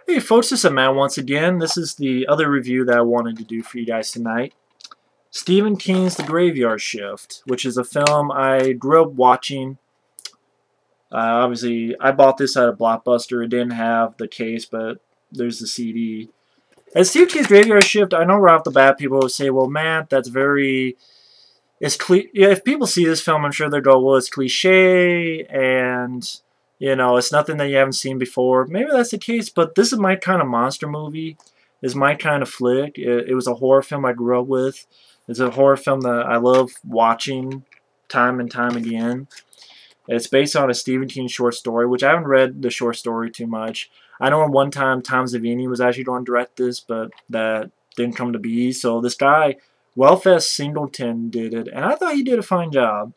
Hey folks, this is Matt once again. This is the other review that I wanted to do for you guys tonight. Stephen King's The Graveyard Shift, which is a film I grew up watching. Obviously, I bought this at a Blockbuster. It didn't have the case, but there's the CD. And Stephen King's Graveyard Shift, I know right off the bat people will say, well, Matt, that's very... Yeah, if people see this film, I'm sure they'll go, well, it's cliche, and... You know, it's nothing that you haven't seen before. Maybe that's the case, but this is my kind of monster movie. It's my kind of flick. It was a horror film I grew up with. It's a horror film that I love watching time and time again. It's based on a Stephen King short story, which I haven't read the short story too much. I know at one time Tom Savini was actually going to direct this, but that didn't come to be. So this guy, Singleton, did it, and I thought he did a fine job.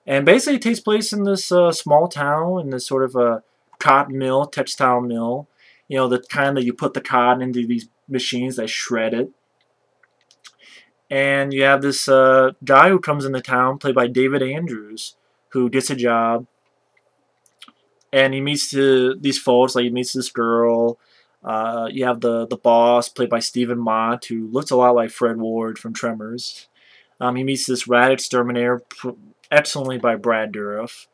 And basically it takes place in this small town, in this sort of a cotton mill, textile mill. You know, the kind that you put the cotton into these machines that shred it. And you have this guy who comes into town, played by David Andrews, who gets a job. And he meets these folks, like he meets this girl. You have the boss, played by Stephen Macht, who looks a lot like Fred Ward from Tremors. He meets this rat exterminator, excellently by Brad Dourif.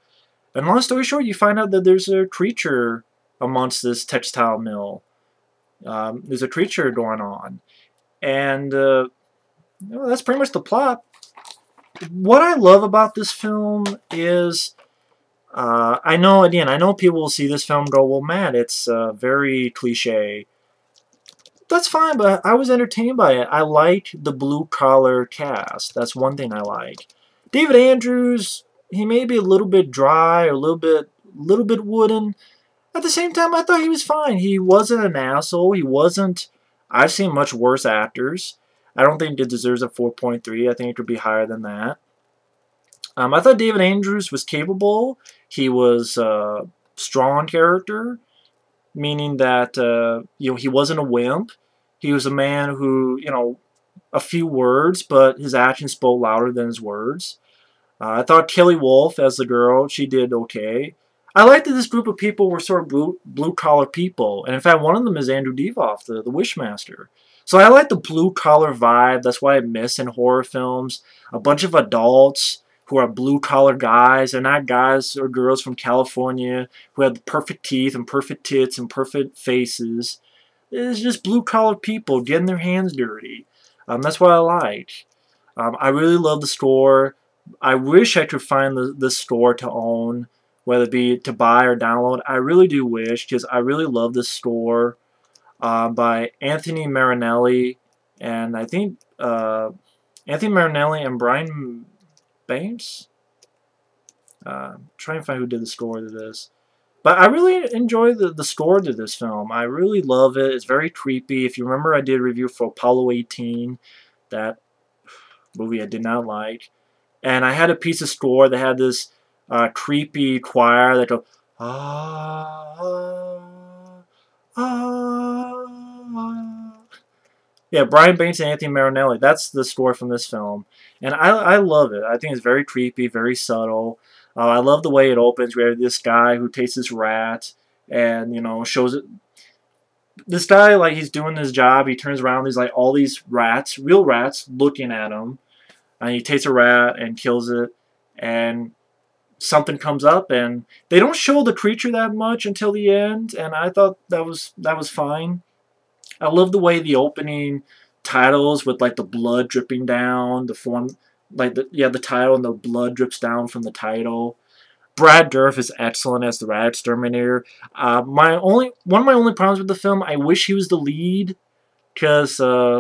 And long story short, you find out that there's a creature amongst this textile mill. There's a creature going on. And that's pretty much the plot. What I love about this film is, I know people will see this film and go, well, Matt, it's very cliche. That's fine, but I was entertained by it. I like the blue-collar cast. That's one thing I like. David Andrews, he may be a little bit dry, or a little bit wooden. At the same time, I thought he was fine. He wasn't an asshole. He wasn't... I've seen much worse actors. I don't think it deserves a 4.3. I think it could be higher than that. I thought David Andrews was capable. He was a strong character, meaning that he wasn't a wimp. He was a man who, a few words, but his actions spoke louder than his words. I thought Kelly Wolf as the girl, she did okay. I liked that this group of people were sort of blue-collar people. And in fact, one of them is Andrew Divoff, the Wishmaster. So I like the blue-collar vibe. That's what I miss in horror films. A bunch of adults who are blue-collar guys. They're not guys or girls from California who have perfect teeth and perfect tits and perfect faces. It's just blue-collar people getting their hands dirty. That's what I like. I really love the score. I wish I could find the score to own, whether it be to buy or download. I really do wish, because I really love this score by Anthony Marinelli, and I think Anthony Marinelli and Brian Banks. Trying to find who did the score to this. But I really enjoy the score to this film. I really love it. It's very creepy. If you remember, I did a review for Apollo 18. That movie I did not like. And I had a piece of score that had this creepy choir that go, ah, ah. Yeah, Brian Banks and Anthony Marinelli. That's the score from this film. And I love it. I think it's very creepy, very subtle. I love the way it opens. We have this guy who takes this rat and, shows it. This guy, like, he's doing his job. He turns around. There's, like, all these rats, real rats, looking at him. And he takes a rat and kills it. And something comes up. And they don't show the creature that much until the end. And I thought that was fine. I love the way the opening titles with, like, the blood dripping down, the title and the blood drips down from the title. Brad Dourif is excellent as the rat exterminator. One of my only problems with the film, I wish he was the lead, because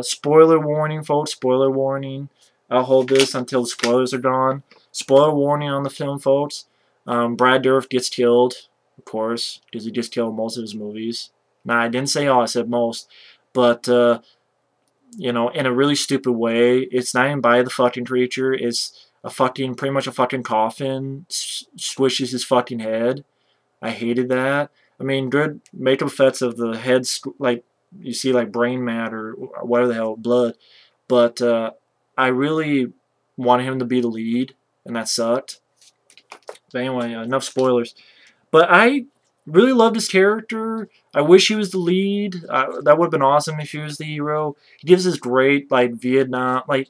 spoiler warning, folks, spoiler warning. I'll hold this until the spoilers are gone. Spoiler warning on the film, folks. Brad Dourif gets killed, of course, because he gets killed in most of his movies. Nah, I didn't say all, I said most. But, in a really stupid way. It's not even by the fucking creature. It's pretty much a fucking coffin. Squishes his fucking head. I hated that. I mean, good makeup effects of the head, like, you see, like, brain matter, or whatever the hell, blood. But, I really wanted him to be the lead, and that sucked. But anyway, enough spoilers. But I Really loved his character. I wish he was the lead. That would have been awesome if he was the hero. He gives this great, like, Vietnam, like,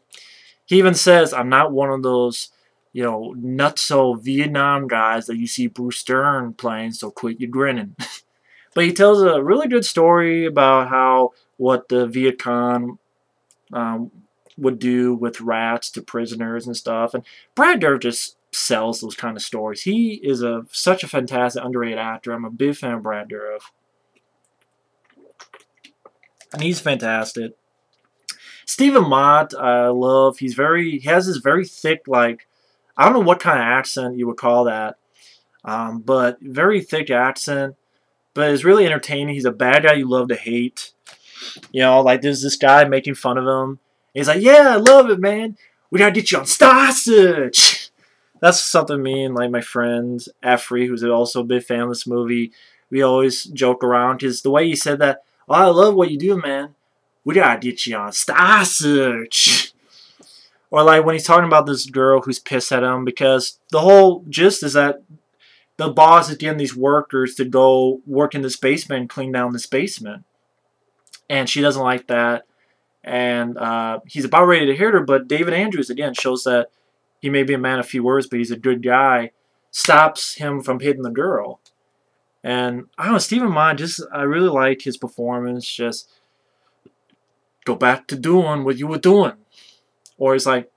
he even says, I'm not one of those, you know, nutso Vietnam guys that you see Bruce Stern playing, so quit your grinning. But he tells a really good story about how, what the Viet Cong would do with rats to prisoners and stuff. And Brad Dourif just sells those kind of stories. He is such a fantastic, underrated actor. I'm a big fan of Brad Dourif. And he's fantastic. Stephen Macht, I love. He has this very thick, like, I don't know what kind of accent you would call that, but very thick accent. But it's really entertaining. He's a bad guy you love to hate. You know, like there's this guy making fun of him. He's like, yeah, I love it, man. We gotta get you on Star Search. That's something me and like my friend Effrey, who's also a big fan of this movie, we always joke around. Because the way he said that, oh, I love what you do, man. We gotta get you on Star Search. Or like when he's talking about this girl who's pissed at him because the whole gist is that the boss is getting these workers to go work in this basement and clean down this basement. And she doesn't like that. And he's about ready to hit her, but David Andrews, again, shows that he may be a man of few words, but he's a good guy, stops him from hitting the girl. And I don't know, Stephen Macht, I really like his performance. Just go back to doing what you were doing. Or he's like,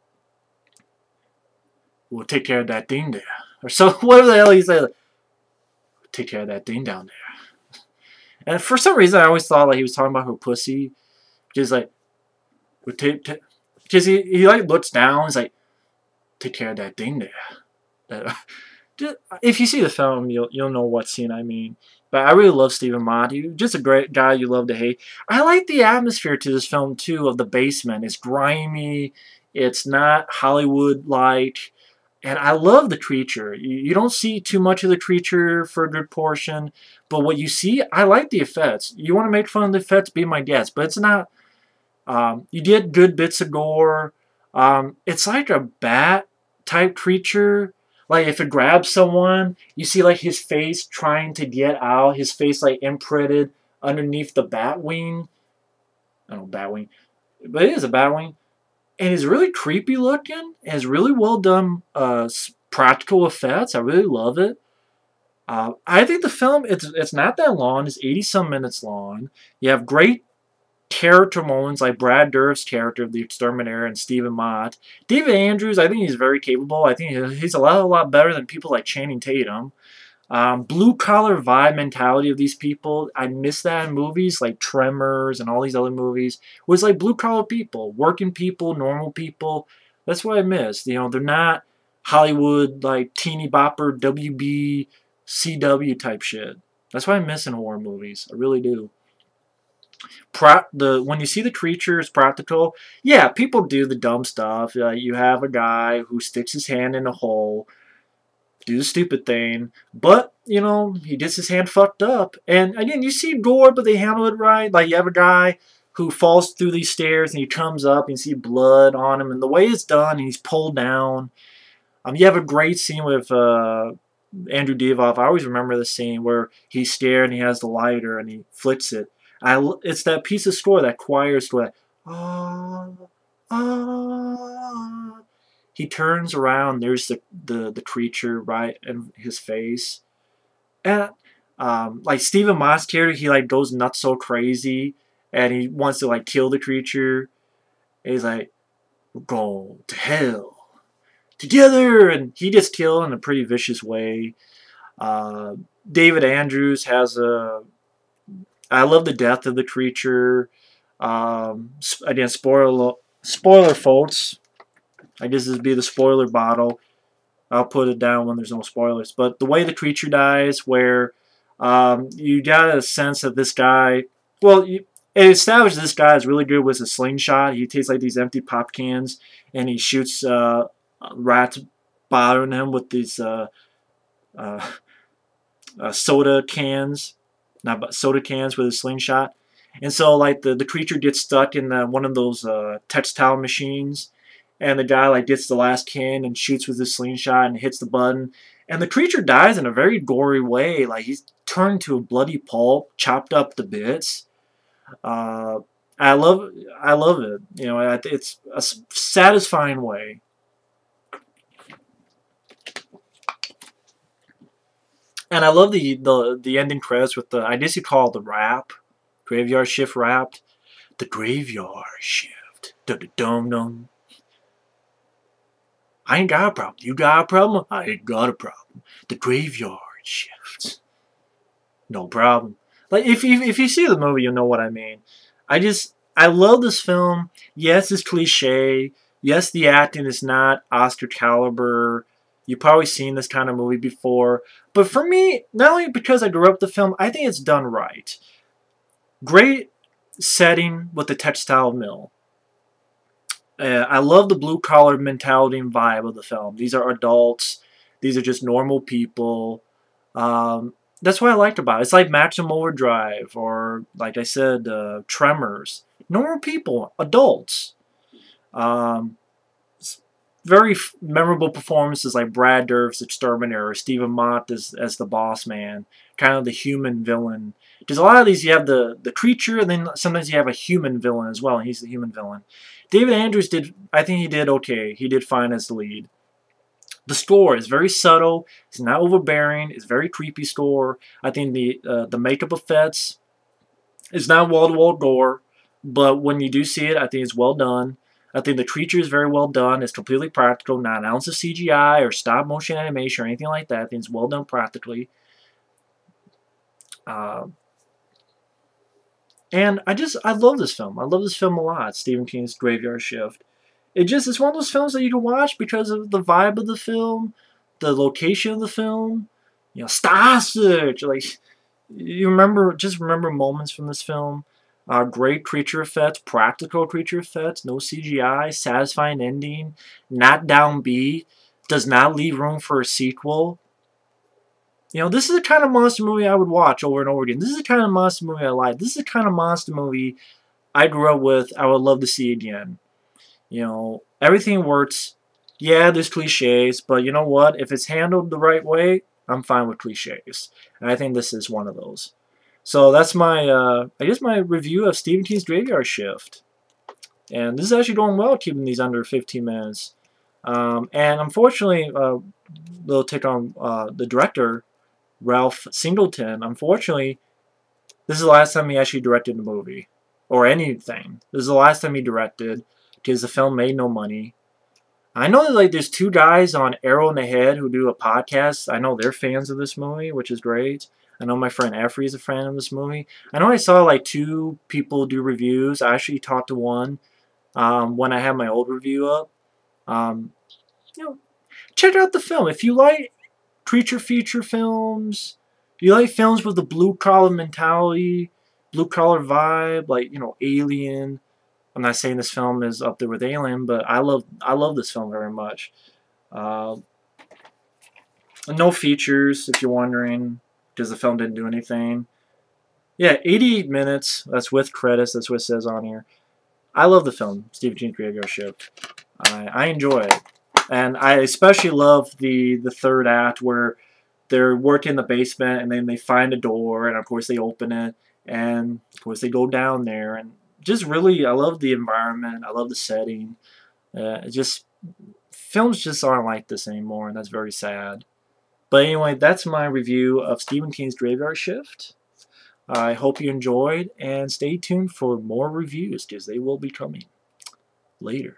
we'll take care of that thing there. Or so, whatever the hell he said. Like, take care of that thing down there. And for some reason, I always thought like he was talking about her pussy. Just like, because he like looks down. He's like, take care of that thing there. If you see the film, you'll know what scene I mean. But I really love Stephen Macht. He's just a great guy you love to hate. I like the atmosphere to this film too of the basement. It's grimy. It's not Hollywood-like. And I love the creature. You don't see too much of the creature for a good portion. But what you see, I like the effects. You want to make fun of the effects, be my guest. But it's not... you get good bits of gore. It's like a bat-type creature. Like, if it grabs someone, you see, like, his face trying to get out. His face, like, imprinted underneath the bat wing. I don't know, bat wing. But it is a bat wing. And it's really creepy looking. And it's really well done practical effects. I really love it. I think the film, it's not that long. It's 80-some minutes long. You have great character moments like Brad Dourif's character of the Exterminator and Stephen Macht. David Andrews, I think he's very capable. I think he's a lot better than people like Channing Tatum. Blue-collar vibe mentality of these people, I miss that in movies like Tremors and all these other movies. It was like blue-collar people, working people, normal people. That's what I miss. You know, they're not Hollywood, like, teeny bopper, WB, CW type shit. That's what I miss in horror movies. I really do. When you see the creatures practical, yeah, people do the dumb stuff. You have a guy who sticks his hand in a hole, do the stupid thing, but, you know, he gets his hand fucked up. And, again, you see gore, but they handle it right. Like, you have a guy who falls through these stairs, and he comes up, and you see blood on him, and the way it's done, and he's pulled down. You have a great scene with Andrew Divoff. I always remember the scene where he's scared, and he has the lighter, and he flicks it. It's that piece of score, that choir score, that, he turns around, there's the creature right in his face. And like Stephen Macht's character, he like goes nuts so crazy and he wants to like kill the creature. And he's like, we're going to hell together, and he gets killed in a pretty vicious way. David Andrews has I love the death of the creature. Again, spoiler folks. I guess this would be the spoiler bottle. I'll put it down when there's no spoilers. But the way the creature dies, where you got a sense that this guy, well, it established this guy is really good with a slingshot. He takes like these empty pop cans and he shoots rats bothering him with these soda cans, not soda cans with a slingshot. And so like the creature gets stuck in one of those textile machines. And the guy like gets the last can and shoots with his slingshot and hits the button. And the creature dies in a very gory way. Like, he's turned to a bloody pulp, chopped up to bits. Uh, I love it. You know, it's a satisfying way. And I love the ending credits with the, I guess you call it the rap, graveyard shift rap, the graveyard shift. Dum-dum-dum. I ain't got a problem. You got a problem? I ain't got a problem. The graveyard shift. No problem. Like, if you see the movie, you'll know what I mean. I love this film. Yes, it's cliche. Yes, the acting is not Oscar caliber. You've probably seen this kind of movie before. But for me, not only because I grew up with the film, I think it's done right. Great setting with the textile mill. I love the blue-collar mentality and vibe of the film. These are adults. These are just normal people. That's what I liked about it. It's like Maximum Overdrive, or, like I said, Tremors. Normal people, adults. Very memorable performances like Brad Dourif's Exterminator, or Stephen Macht as the boss man, kind of the human villain. Because a lot of these, you have the creature, and then sometimes you have a human villain as well, and he's the human villain. David Andrews I think he did okay. He did fine as the lead. The score is very subtle. It's not overbearing. It's very creepy score. I think the makeup effects is not wall-to-wall gore, but when you do see it, I think it's well done. I think the creature is very well done. It's completely practical, not an ounce of CGI or stop-motion animation or anything like that. I think it's well done practically. And I love this film. I love this film a lot, Stephen King's Graveyard Shift. It's one of those films that you can watch because of the vibe of the film, the location of the film, you know, Star Search. Like, just remember moments from this film. Great creature effects, practical creature effects, no CGI, satisfying ending, not downbeat, does not leave room for a sequel. You know, this is the kind of monster movie I would watch over and over again. This is the kind of monster movie I like. This is the kind of monster movie I grew up with, I would love to see again. You know, everything works. Yeah, there's cliches, but you know what? If it's handled the right way, I'm fine with cliches. And I think this is one of those. So that's my, I guess my review of Stephen King's Graveyard Shift. And this is actually going well, keeping these under 15 minutes. And unfortunately, little tick on the director, Ralph Singleton. Unfortunately, this is the last time he actually directed a movie. Or anything. This is the last time he directed, because the film made no money. I know that, like, there's two guys on Arrow in the Head who do a podcast. I know they're fans of this movie, which is great. I know my friend Effrey is a fan of this movie. I know I saw like 2 people do reviews. I actually talked to one when I had my old review up. You know, check out the film. If you like creature feature films, you like films with the blue-collar mentality, blue-collar vibe, like, you know, Alien. I'm not saying this film is up there with Alien, but I love this film very much. No features, if you're wondering, because the film didn't do anything. Yeah, 88 minutes. That's with credits. That's what it says on here. I love the film, Stephen King's Graveyard Shift. I enjoy it. And I especially love the third act where they're working in the basement and then they find a door and of course they open it and of course they go down there and just really, I love the environment. I love the setting. Films just aren't like this anymore, and that's very sad. But anyway, that's my review of Stephen King's Graveyard Shift. I hope you enjoyed, and stay tuned for more reviews because they will be coming later.